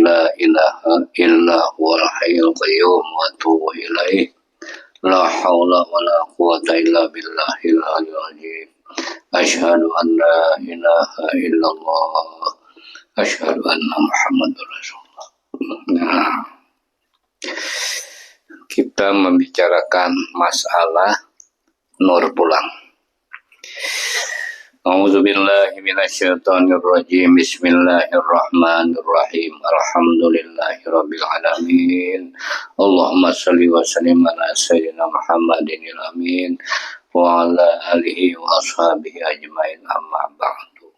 لا إله إلا هو الحي القيوم وأتوب إليه لا حول ولا قوة إلا بالله العلي العظيم أشهد أن لا إله إلا الله أشهد أن محمد رسول الله. Nah, kita membicarakan masalah nur pulang. A'udzubillahi minasyaitonirrajim. Bismillahirrahmanirrahim. Alhamdulillahirabbil alamin. Allahumma shalli wa sallim ala sayyidina Muhammadin amin wa ala alihi wa ashabihi ajmain amma ba'du.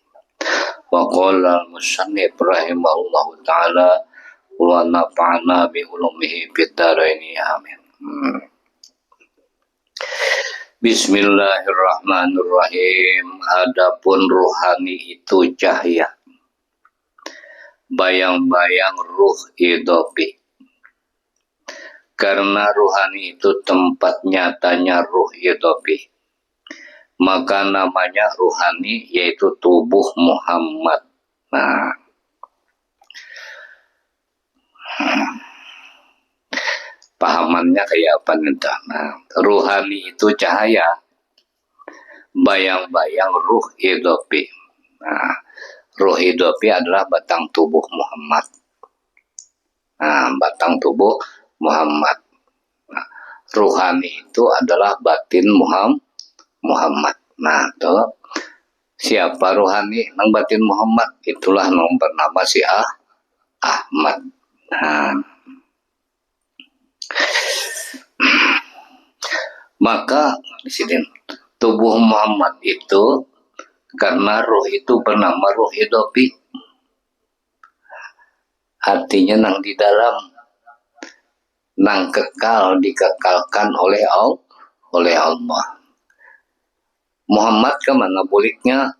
Wa qala al-musannif rahimahullahu ta'ala wa nafa'na bi ulumihi fid dharaini amin. Bismillahirrahmanirrahim. Adapun ruhani itu cahaya, bayang-bayang ruh idopi. Karena ruhani itu tempat nyatanya ruh idopi, maka namanya ruhani, yaitu tubuh Muhammad. Nah, pahamannya kayak apa nih? Nah, ruhani itu cahaya, bayang-bayang ruh hidopi. Nah, ruh hidopi adalah batang tubuh Muhammad. Nah, batang tubuh Muhammad. Nah, ruhani itu adalah batin Muhammad. Nah, tuh siapa ruhani nang batin Muhammad? Itulah nang bernama si Ahmad. Nah, maka di sini tubuh Muhammad itu karena ruh itu bernama ruh hidopi, artinya nang di dalam, nang kekal, dikekalkan oleh Allah. Muhammad kemana buliknya?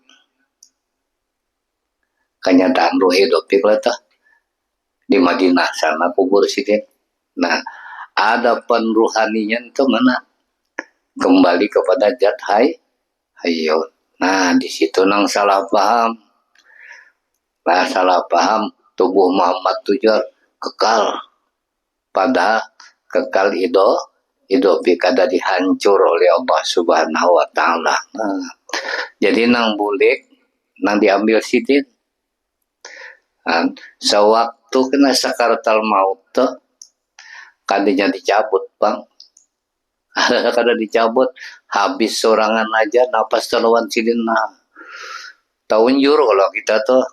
Kenyataan ruh hidopi kelihatan di Madinah sana kubur sini. Nah, ada penruhaninya itu mana? Kembali kepada Zat Hayyun. Nah, di situ nang salah paham. Nah, salah paham tubuh Muhammad itu kekal, pada kekal hidopi kada dihancur oleh Allah Subhanahu wa taala. Nah, jadi nang bulik nang diambil sidin. Nah, sewaktu kena sakaratul maut tuh kadinya dicabut, Bang. Kada dicabut, habis sorangan aja napas terlawan sidin. Nah, taunjur kalau kita tuh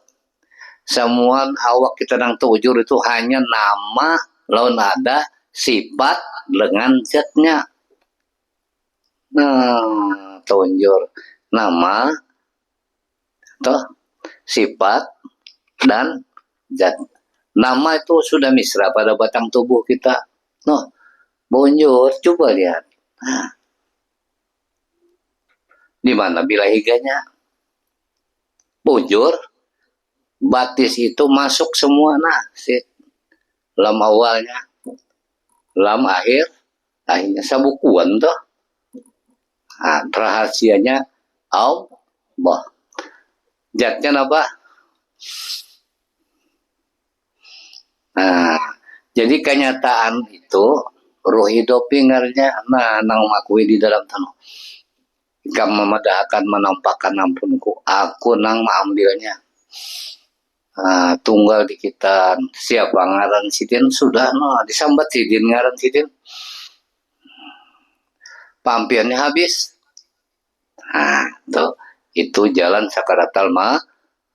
semua awak kita nang taunjur itu hanya nama, lawan ada sifat dengan zatnya. Nah, taunjur nama, toh sifat dan zat. Nama itu sudah misra pada batang tubuh kita. Noh, bonjur, coba lihat. Nah, di mana bilahiganya? Bonjur, batis itu masuk semua. Nah, lam awalnya, lam akhirnya sabukuan tuh. Nah, rahasianya Allah. Zatnya apa? Nah, jadi kenyataan itu ruh hidopi ngarnya. Nah, nang makui di dalam tanah. Jika memadahkan menampakkan ampunku, aku nang mengambilnya. Nah, tunggal di kita. Siapa ngaran sidin sudah no disambat sidin ngaran sidin. Pampirnya habis. Nah, itu jalan sakaratul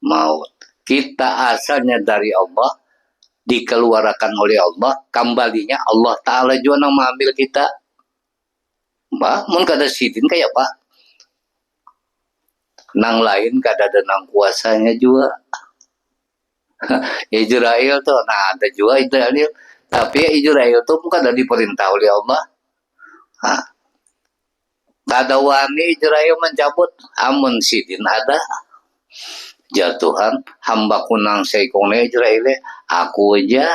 maut. Kita asalnya dari Allah, dikeluarkan oleh Allah, kembalinya Allah Ta'ala juga nang mengambil kita. Mbak, mun kada sidin kayak apa? Nang lain kada ada nang kuasanya juga. Israel tuh, nah ada juga Israel. Tapi Israel tuh bukan ada diperintah oleh Allah. Nah, kada wani Israel mencabut, amun sidin ada. Ya Tuhan, hambaku nang seikongnya Israel, aku aja.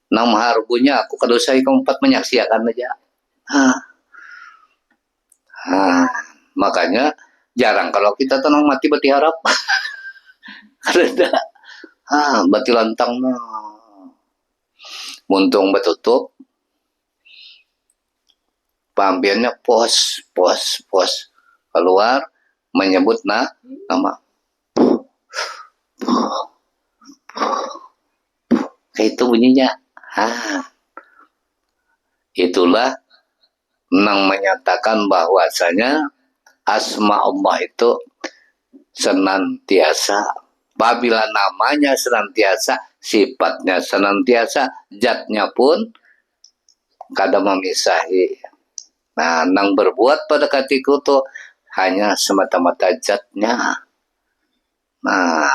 Nang mahargunya aku kadosai keempat menyaksikan aja. Makanya jarang kalau kita tenang mati berharap. Ada. Bati lantang na muntung batutup pambiannya pos keluar menyebut nama kayak itu bunyinya. Itulah yang menyatakan bahwasanya asma Allah itu senantiasa. Apabila namanya senantiasa, sifatnya senantiasa, zatnya pun kada memisahi. Nah, nang berbuat pada ketika itu hanya semata-mata zatnya. Nah,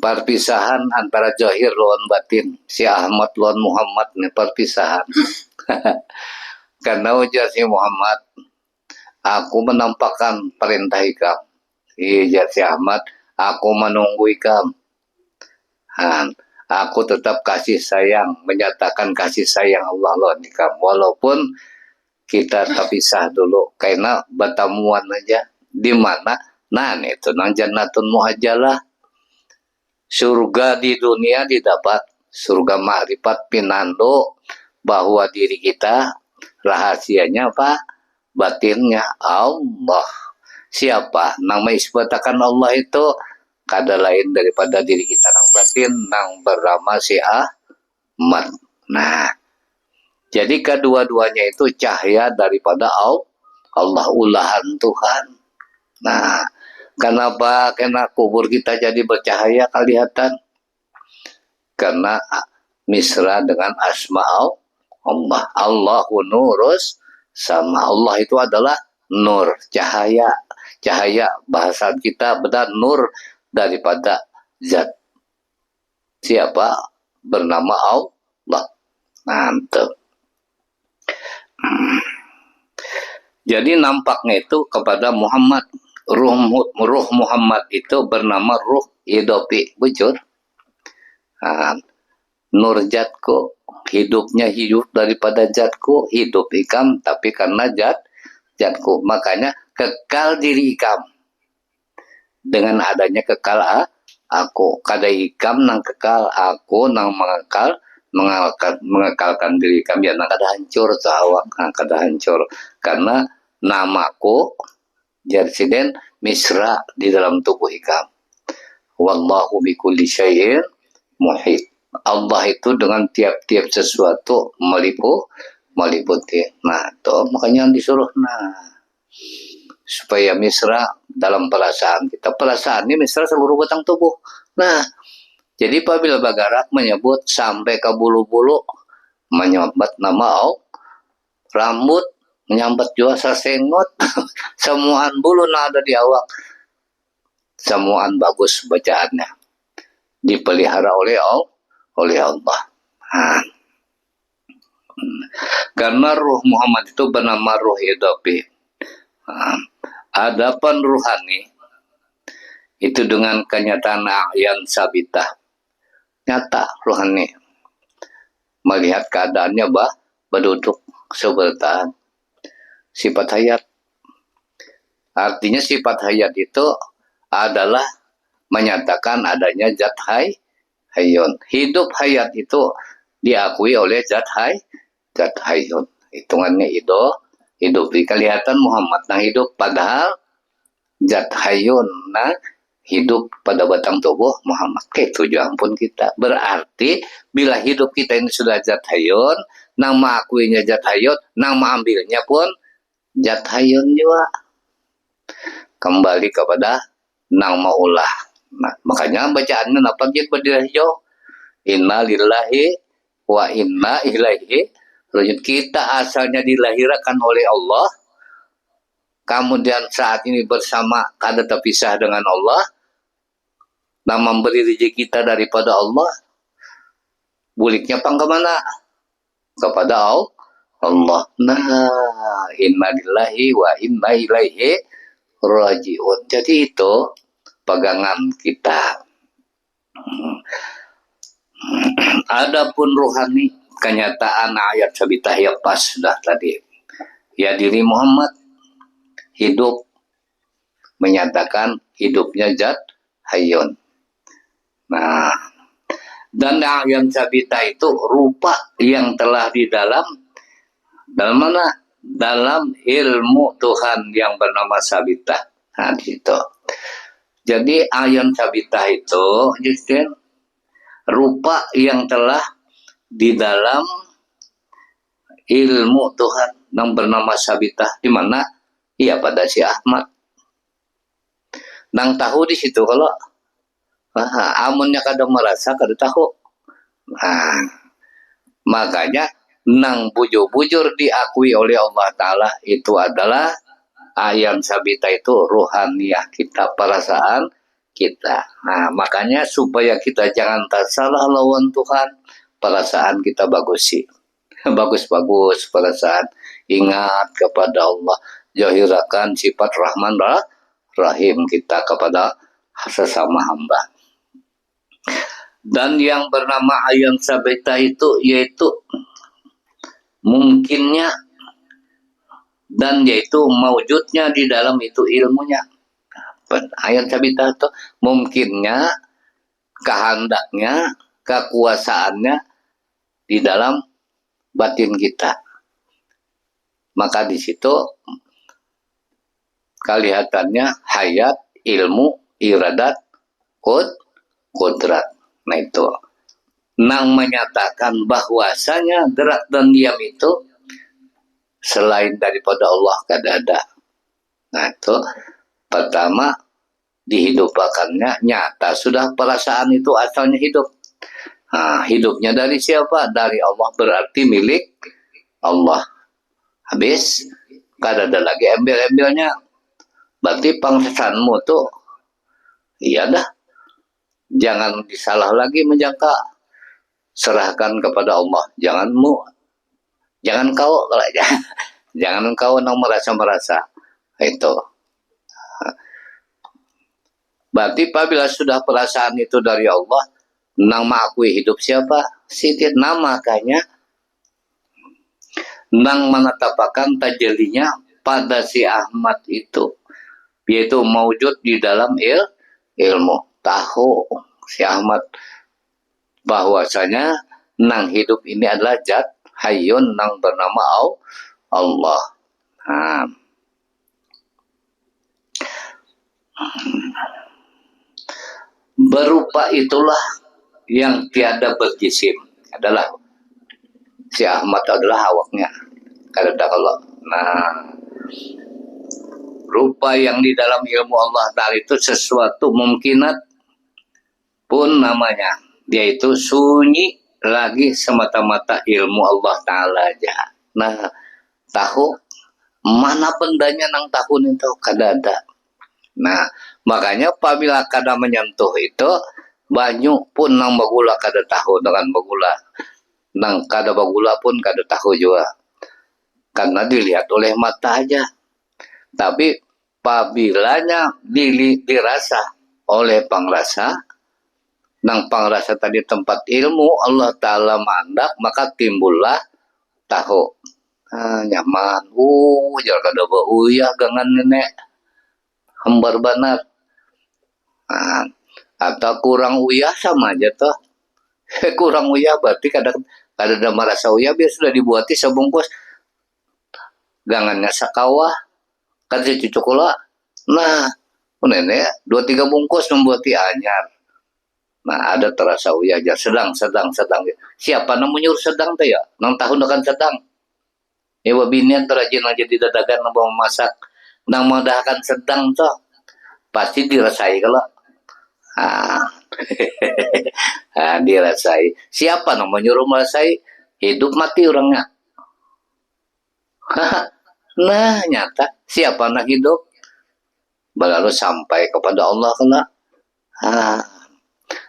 perpisahan antara zahir lawan batin, si Ahmad lawan Muhammad nih perpisahan. Karena ujar si Muhammad, aku menampakkan perintah ikam. Ujar si Ahmad, aku menunggu ikam. Aku tetap kasih sayang, menyatakan kasih sayang Allah lawan ikam. Walaupun kita terpisah dulu, karena bertemuan aja. Di mana? Nah, itu nang jannatun muajalah. Surga di dunia didapat, surga ma'rifat pinando bahwa diri kita rahasianya apa? Batinnya Allah. Siapa? Nang mengisbatakan Allah itu kada lain daripada diri kita nang batin, nang bernama si Ahmad. Nah, jadi kedua-duanya itu cahaya daripada Allah, ulahan Tuhan. Nah, kenapa kena kubur kita jadi bercahaya kelihatan? Karena misra dengan asma Allah. Allahu nurus sama Allah itu adalah nur, cahaya. Cahaya bahasa kita benar nur daripada zat. Siapa? Bernama Allah. Mantap. Jadi nampaknya itu kepada Muhammad. Ruh Muhammad itu bernama ruh hidupi, bujur. Nur zatku, hidupnya hidup daripada zatku, hidup ikam, tapi karena zatku. Makanya kekal diri ikam. Dengan adanya kekal aku. Kada ikam nang kekal, aku nang mengekalkan diri ikam. Ya nang kada hancur sawak, kada hancur. Karena namaku Jarsiden misra di dalam tubuh ikam. Wallahu bikulli syai'in muhit. Allah itu dengan tiap-tiap sesuatu meliputi. Nah, tuh makanya disuruh supaya misra dalam perasaan kita. Perasaan ini misra seluruh batang tubuh. Nah, jadi apabila Bagarak menyebut sampai ke bulu-bulu, menyambat nama rambut, menyambat juga sasengot, semuaan bulu ada di awak, semuaan bagus bacaannya, dipelihara oleh Allah. Karena ruh Muhammad itu bernama ruh hidupi. Adapun ruhani itu dengan kenyataan yang sabitah, nyata ruhani melihat keadaannya berduduk sebertahan. Sifat hayat, artinya sifat hayat itu adalah menyatakan adanya zat hayyun. Hidup hayat itu diakui oleh zat hayyun. Hitungannya hidup. Kelihatan Muhammad yang hidup, padahal zat hayyun hidup pada batang tubuh Muhammad. Itu ampun kita. Berarti bila hidup kita ini sudah zat hayyun, nang mengakuinya zat hayyun, nang mengambilnya pun zat hayyun juga. Kembali kepada nang maulah. Nah, makanya bacaannya napa gitu berdiri hijau. Inna lillahi wa inna ilaihi rajiun. Kita asalnya dilahirkan oleh Allah. Kemudian saat ini bersama kada terpisah dengan Allah. Nah, memberi rezeki kita daripada Allah. Buliknya pang kemana? Kepada Allah. Nah, inna lillahi wa inna ilaihi rajiun. Jadi itu pegangan kita. Adapun rohani, kenyataan ayat sabitah ya pas sudah tadi. Ya diri Muhammad hidup menyatakan hidupnya zat hayyun. Nah, dan yang sabita itu rupa yang telah di dalam mana? Dalam ilmu Tuhan yang bernama sabita. Nah, di situ. Jadi ayat sabita itu justru rupa yang telah di dalam ilmu Tuhan yang bernama sabita, di mana? Iya pada si Ahmad. Nang tahu di situ kalau amunnya kada merasa kada tahu. Nah, makanya nang bujur-bujur diakui oleh Allah Ta'ala itu adalah ayam sabita itu ruhaniyah kita, perasaan kita. Nah, makanya supaya kita jangan tersalah lawan Tuhan, perasaan kita bagus sih. Bagus-bagus perasaan. Ingat kepada Allah. Jahirakan sifat Rahman Rahim kita kepada sesama hamba. Dan yang bernama ayam sabita itu yaitu mungkinnya dan yaitu mewujudnya di dalam itu ilmunya. Ayat sabita itu mungkinnya, kehendaknya, kekuasaannya di dalam batin kita. Maka di situ kelihatannya hayat, ilmu, iradat, kudrat. Nah itu nang menyatakan bahwasanya gerak dan diam itu selain daripada Allah kada ada. Nah itu pertama dihidupakannya nyata, sudah perasaan itu asalnya hidup. Nah, hidupnya dari siapa? Dari Allah, berarti milik Allah. Habis kada ada lagi embel-embelnya. Berarti pangsasanmu tuh iya dah, jangan disalah lagi menjangka, serahkan kepada Allah. Jangan kau kalau jangan kau nang merasa itu. Berarti apabila sudah perasaan itu dari Allah, nang mengakui hidup siapa? Sitit nama makanya nang menetapkan tajalinya pada si Ahmad itu, yaitu mewujud di dalam ilmu. Tahu si Ahmad bahwasanya nang hidup ini adalah zat hayyun nang bernama Allah. Nah. Berupa itulah yang tiada berjisim adalah si Ahmad adalah awaknya. Kada kalau rupa yang di dalam ilmu Allah Ta'ala itu sesuatu mungkinat pun namanya, yaitu sunyi lagi semata-mata ilmu Allah Ta'ala aja. Nah, tahu mana bendanya nang tahun itu kada ada. Nah, makanya apabila kada menyentuh itu banyu pun nang bagula kada tahu dengan bagula. Nang kada bagula pun kada tahu juga. Karena dilihat oleh mata aja. Tapi pabilanya dirasa oleh pangrasa, nang pangrasa tadi tempat ilmu Allah Ta'ala mandak, maka timbullah tahu. Nyaman. Jar kada uyah gangan nenek. Hembar banar. Atau kurang uyah sama aja toh. Kurang uyah berarti kadang ada merasa uyah, biar sudah dibuati sebungkus gangannya sakawah kan si cucukula. Nah nenek 2-3 bungkus membuati anyar. Nah ada terasa uyah aja sedang siapa nang menyuruh sedang teh ya nang tahun akan sedang ya wabinian terajin aja di dadagan nang memasak nang modahkan sedang toh pasti dirasai kalau dirasai. Siapa nang menyuruh merasai? Hidup mati orangnya. Nah nyata siapa nak hidup lalu sampai kepada Allah kena.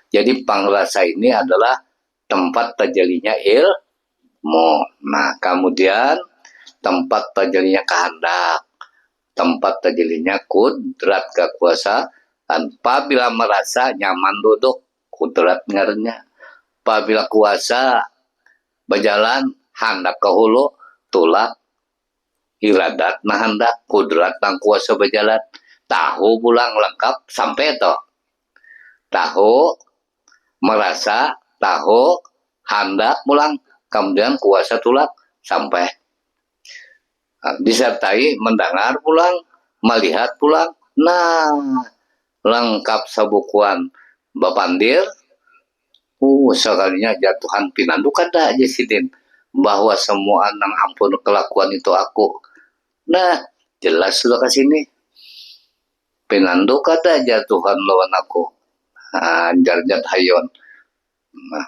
Jadi pangrasa ini adalah tempat terjadinya ilmu. Nah kemudian tempat terjadinya kehendak, tempat terjadinya kudrat, kekuasaan. Apabila merasa nyaman duduk, kudrat ngarnya. Apabila kuasa berjalan, hendak ke hulu, tulak, iradat nah hendak, kudrat nang kuasa berjalan. tahu pulang lengkap sampai toh. Tahu, merasa, tahu, hendak pulang, kemudian kuasa tulak sampai. Disertai mendengar pulang, melihat pulang. Nah, lengkap sabukuan bapandir. Sekalinya jatuhan pinandu kada aja sidin bahwa semua nang ampun kelakuan itu aku. Nah, jelas sudah ke sini. Pinandu kada jatuhan lawan aku. Jarjat hayon. Nah,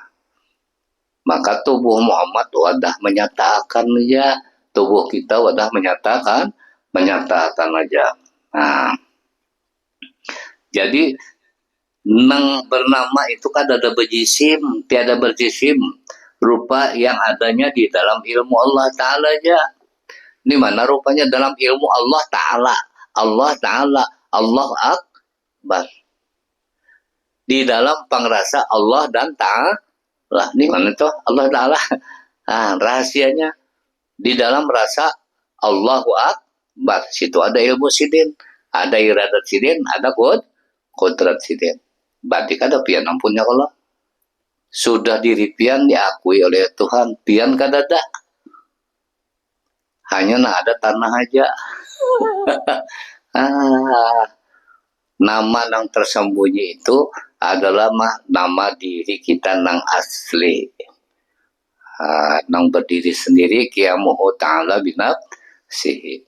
maka tubuh Muhammad wadah menyatakan aja, tubuh kita wadah menyatakan aja. Nah, jadi nang bernama itu kan ada berjisim, tiada berjisim, rupa yang adanya di dalam ilmu Allah Ta'ala aja. Di mana rupanya dalam ilmu Allah Ta'ala, Allah Akbar. Di dalam pangrasa Allah dan Ta'ala. Di mana tuh Allah Ta'ala? Rahasianya di dalam rasa Allahu Akbar. Situ ada ilmu sidin, ada iradat sidin, ada kodrat sidin. Berarti kada pian ampunnya kalau sudah diri pian diakui oleh Tuhan, pian kada ada. Hanya ada tanah aja. Nama yang tersembunyi itu adalah nama diri kita nang asli. Nang berdiri sendiri qiyamuhu ta'ala binafsihi.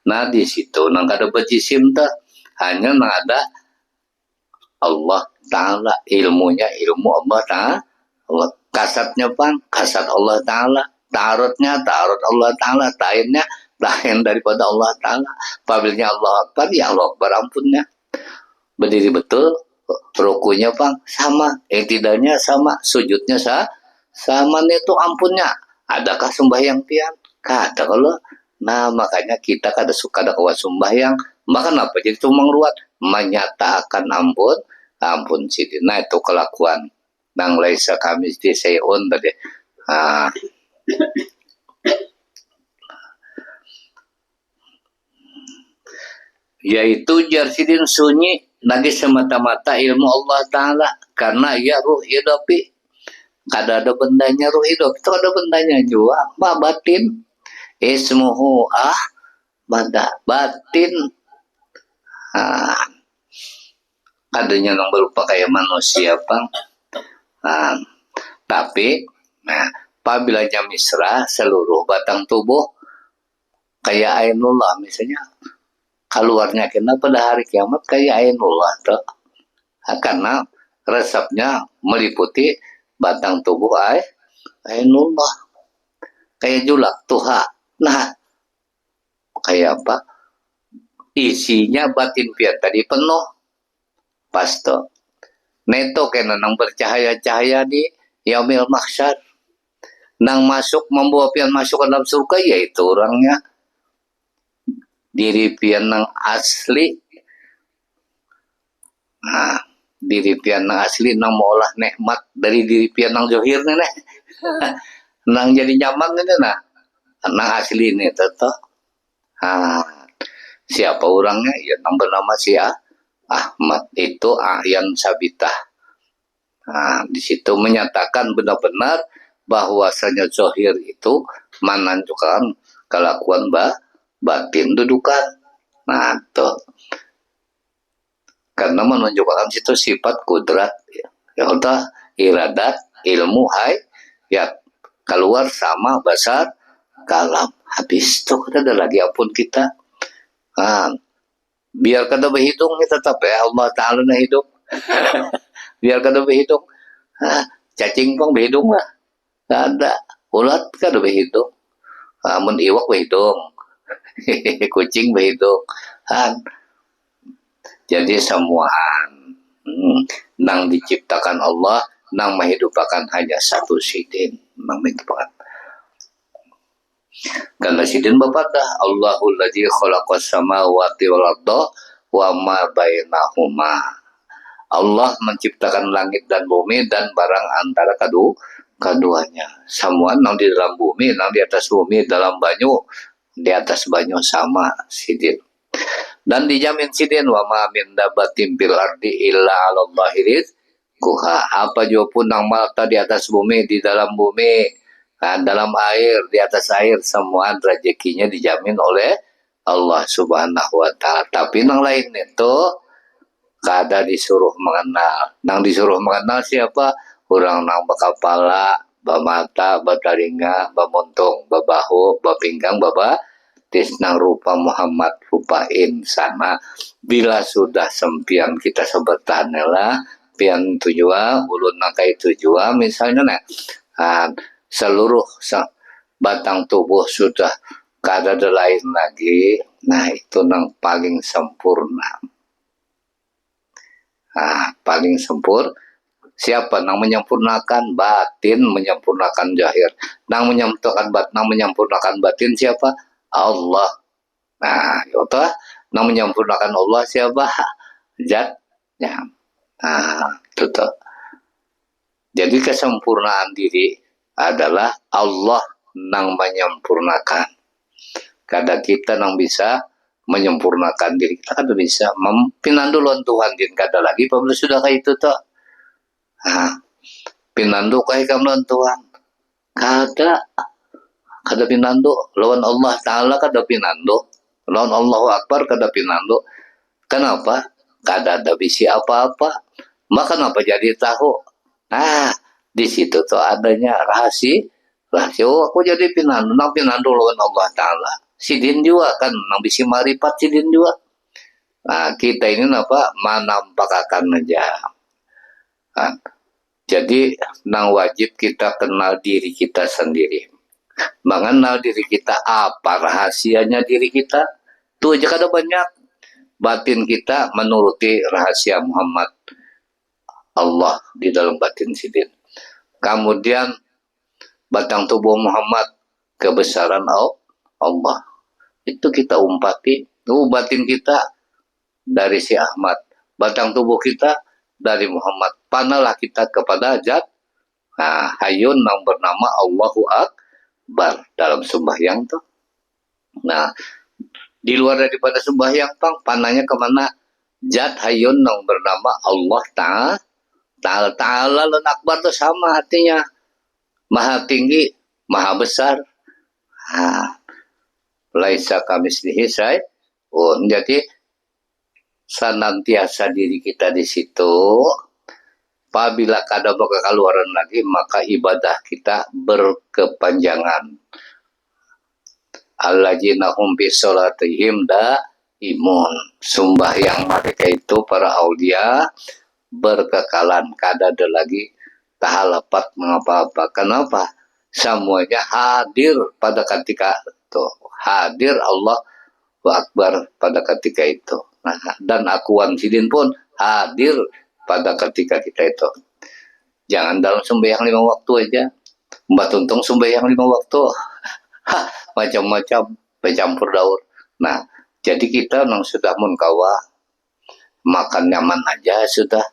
Nah di situ nang kada berjisim dah, hanya nang ada Allah Ta'ala, ilmunya ilmu Allah Ta'ala, kasatnya pang kasat Allah Ta'ala, tarotnya tarot Allah Ta'ala, tainnya tain daripada Allah Ta'ala, pabilnya Allah Akbar, ya Allah Akbar ampunnya. Berdiri betul, rukunya pang sama, tidaknya sama, sujudnya sama itu ampunnya. Adakah sembahyang pian? Kada kalau. Nah makanya kita kada suka ada kawan sembahyang. Maka apa jadi cuma ruat menyatakan ampun sidin. Nah itu kelakuan nang laisa kami di sayun tadi. Yaitu jar sidin sunyi lagi semata-mata ilmu Allah Ta'ala, karena ia ruh hidupi. Kada ada bendanya ruh hidup, itu ada bendanya juga batin. Ismuhu batin. Adanya yang berupa kayak manusia pang. Tapi apabila misra seluruh batang tubuh kayak ainullah misalnya, keluarnya kena pada hari kiamat kayak ainullah tuh. Karena resepnya meliputi batang tubuh ainullah, kayak julak tuha. Nah kayak apa, isinya batin pian tadi penuh pasto neto kena nang bercahaya-cahaya di yaumil mahsyar, nang masuk membawa pian masuk ke dalam surga, yaitu orangnya diri pian nang asli. Nah diri pian nang asli nang mengolah nikmat dari diri pian nang zohir nih nang jadi nyaman ini nang asli ini tetap. Siapa orangnya? Ya nang bernama si Ahmad, itu Ahyan Sabitah. Di situ menyatakan benar-benar bahwasanya zohir itu menunjukkan kelakuan batin dudukan. Nah tuh, karena menunjukkan situ sifat kudrat, ya udah iradat, ilmu ya keluar sama basar kalam, habis tuh ada lagi ampun kita. Biar kada berhitung tetap ya Allah Ta'ala na hidup. Biar kada berhitung, cacing pang berhitung lah, kada ulat kada berhitung, mun iwak berhitung, kucing berhitung. Jadi semuaan nang diciptakan Allah, nang menghidupakan hanya satu sidin, nang menghidupakan. Karena sidin bapadah Allahul ladzi khalaqas samawati wal arda wa ma bainahuma. Allah menciptakan langit dan bumi dan barang antara keduanya. Semua nang di dalam bumi, nang di atas bumi, dalam banyu, di atas banyu sama sidin. dan dijamin sidin wa ma min dabatin bil ardi illa 'ala Allahi rizquha. Apa juga pun yang melata di atas bumi, di dalam bumi, dalam air, di atas air, semua rezekinya dijamin oleh Allah Subhanahu wa taala. Tapi yang lain itu kada disuruh mengenal. Nang disuruh mengenal siapa? Orang nang bakapala, bamata, bataringa, bamuntung, babahu, bapinggang, tisnang rupa Muhammad, rupa insana. Bila sudah sempian kita sebetan lah, pian tujuan, ulun nakai tujuan, misalnya seluruh batang tubuh sudah kada ada lain lagi. Nah itu nang paling sempurna. Paling sempurna. Siapa nang menyempurnakan batin, menyempurnakan zahir. Nang menyempurnakan batin siapa? Allah. Nah, itu nang menyempurnakan Allah siapa? Zatnya. Nah, itu. Jadi kesempurnaan diri adalah Allah nang menyempurnakan. Kada kita nang bisa menyempurnakan diri kita, kada bisa. Pinandu lawan Tuhan din kada lagi pablo sudah kayak itu toh. Pinandu kayak kamu lawan Tuhan. Kada pinandu lawan Allah Ta'ala, kada pinandu lawan Allahu Akbar, kada pinandu. Kenapa? Kada ada bisi apa-apa. Maka kenapa jadi tahu? Di situ tuh adanya rahasia. Oh, aku jadi pinandu, nang pinandu lawan Allah Ta'ala. Sidin juga kan, nang bisi maripat sidin juga. Kita ini manampakakan aja. Jadi nang wajib kita kenal diri kita sendiri. Mengenal diri kita, apa rahasianya diri kita, itu aja kada banyak. Batin kita menuruti rahasia Muhammad, Allah di dalam batin sidin. Kemudian batang tubuh Muhammad, kebesaran Allah. Itu kita umpati. Batin kita dari si Ahmad, batang tubuh kita dari Muhammad. Panalah kita kepada Zat Hayyun yang bernama Allahu Akbar dalam sembahyang tuh. Nah, di luar daripada sembahyang panahnya kemana? Zat Hayyun yang bernama Allah Ta'ala dan Akbar itu sama artinya. Maha tinggi, maha besar. Laisa kamislihi syai'un. Jadi senantiasa diri kita di situ. Apabila kada keluaran lagi, maka ibadah kita berkepanjangan. Alladzina hum fi sholatihim imun. Sembahyang mereka itu para aulia berkekalan, kada ada lagi tahalapat mengapa-apa. Kenapa? Semuanya hadir pada ketika itu. Hadir Allah Akbar pada ketika itu. Dan akuan sidin pun hadir pada ketika kita itu. Jangan dalam sembahyang 5 waktu aja. Mbak Tuntung sembahyang 5 waktu. Macam-macam bercampur daur. Nah, jadi kita nang sudah munkawa, makan nyaman aja sudah.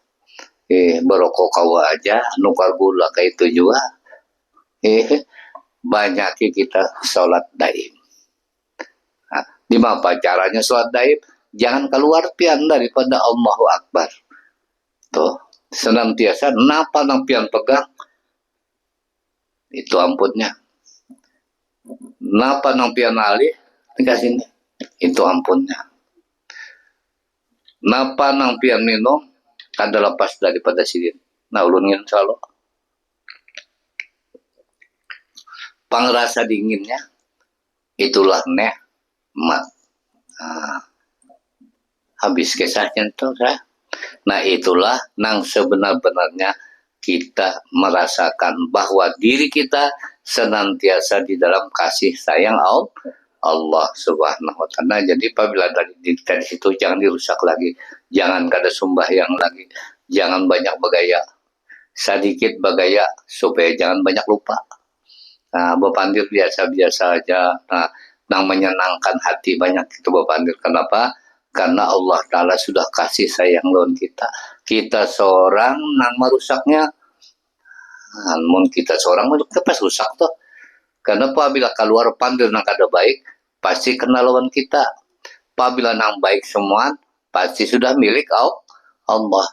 Berokok kawa aja, nukar gula kayak itu juga. Banyak kita sholat daim. Di mana caranya sholat daim? Jangan keluar pian daripada Allahu Akbar. Tuh, senantiasa napa nang pian pegang, itu amputnya. Napa nang pian alih, dikasih ini, itu ampunnya. Napa nang pian minum, kada lepas daripada sidin. Nah, ulun ngin salo. Pangrasa dinginnya, itulah nikmat. Habis kisahnya itu saya. Nah, itulah nang sebenar-benarnya kita merasakan bahwa diri kita senantiasa di dalam kasih sayang Allah Subhanahu wa Ta'ala. Jadi apabila dari situ jangan dirusak lagi, jangan kada sembahyang lagi, jangan banyak bergaya, sedikit bergaya supaya jangan banyak lupa. Bepandir biasa-biasa aja. Nang menyenangkan hati banyak itu bepandir. Kenapa? Karena Allah Ta'ala sudah kasih sayang lawan kita. Kita seorang nang merusaknya. Namun kita seorang kita pas rusak tuh. Karena apabila keluar pandir nang kada baik, pasti kena lawan kita. Apabila nang baik semua pasti sudah milik Allah.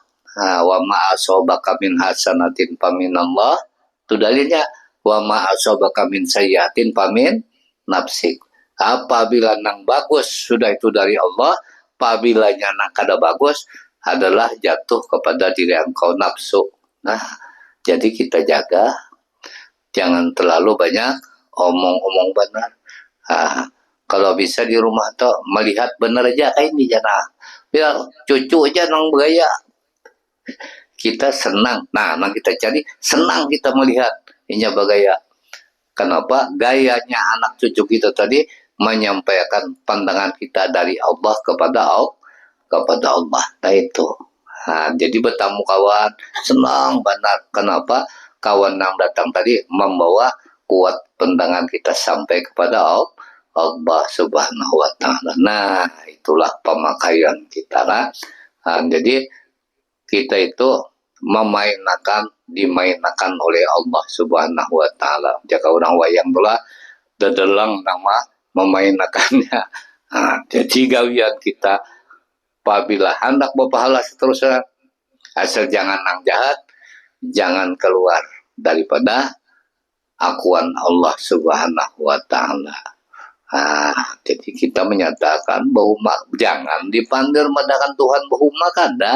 Wa ma asabaka min hasanatin paminallah. Itu dalilnya. Wa ma asabaka min sayyiatin pamin nafsik. Apabila nang bagus sudah itu dari Allah, apabila nang kada bagus adalah jatuh kepada diri engkau nafsu. Nah, jadi kita jaga jangan terlalu banyak omong-omong benar. Kalau bisa di rumah tuh melihat benar aja ini jana. Ya cucu aja nang bergaya. Kita senang. Nah, kita cari senang kita melihat ini bergaya. Kenapa? Gayanya anak cucu kita tadi menyampaikan pandangan kita dari Allah kepada Allah. Nah itu. Jadi bertamu kawan senang benar. Kenapa? Kawan yang datang tadi membawa kuat pandangan kita sampai kepada Allah Subhanahu wa Ta'ala. Nah, itulah pemakaian kita. Jadi kita itu dimainkan oleh Allah Subhanahu wa Ta'ala. Jika orang wayang pula dedelang nama memainkannya. Jadi gawian kita apabila hendak berpahala seterusnya, asal jangan nang jahat, jangan keluar daripada akuan Allah Subhanahu wa Ta'ala. Jadi kita menyatakan bahwa jangan dipandir madakan Tuhan bahwa kada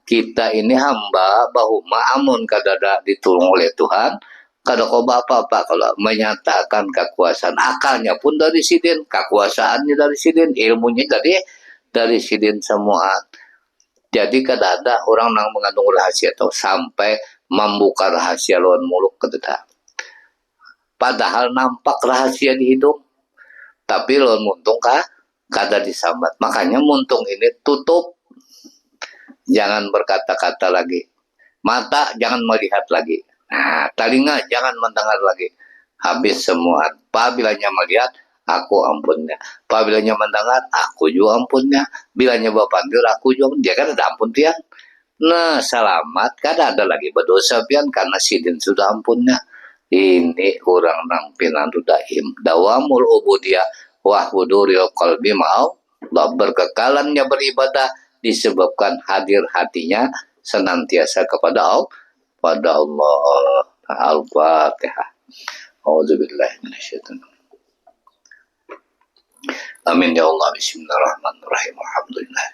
kita ini hamba bahwa amun kada ditolong oleh Tuhan kada koba apa-apa kalau menyatakan kekuasaan. Akalnya pun dari sidin, kekuasaannya dari sidin, ilmunya dari sidin semua. Jadi kada ada orang yang mengandung rahasia atau sampai membuka rahasia lawan mulut kada. Padahal nampak rahasia di hidung, tapi lawan muntung kada disambat. Makanya muntung ini tutup, jangan berkata-kata lagi, mata jangan melihat lagi, telinga jangan mendengar lagi, habis semua. Apabila melihat, aku ampunnya. Apabila mendengar, aku juga ampunnya. Bilanya bapandir, aku juga dia kan ada ampun pian. Nah, selamat, kada ada lagi berdosa pian karena sidin sudah ampunnya. Ini orang nang pinandu daim dawamul ubudiyah wa huduril qalbi mau berkekalannya beribadah disebabkan hadir hatinya senantiasa kepada Allah. Al-Fatihah. Auzubillahi minasyaitonir. Amin ya Allah. Bismillahirrahmanirrahim. Alhamdulillah.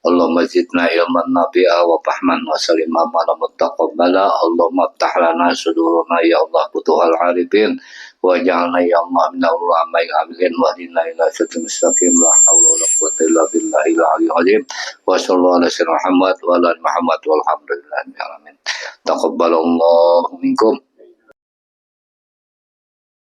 Allahumma zidna ilman nabi'a wa fahman wa salima mana mutaqabbala. Allahumma aftah lana suduruna ya Allah butuhal arifin wa ja'alna ya Allah minal ulama'i amilin wa dinna ila siratal mustaqim la hawla wa la quwwata illa billahil aliyyil azim wa sallallahu alaihi Muhammad wa ala Muhammad walhamdulillahi alamin. Taqabbalallahu minkum.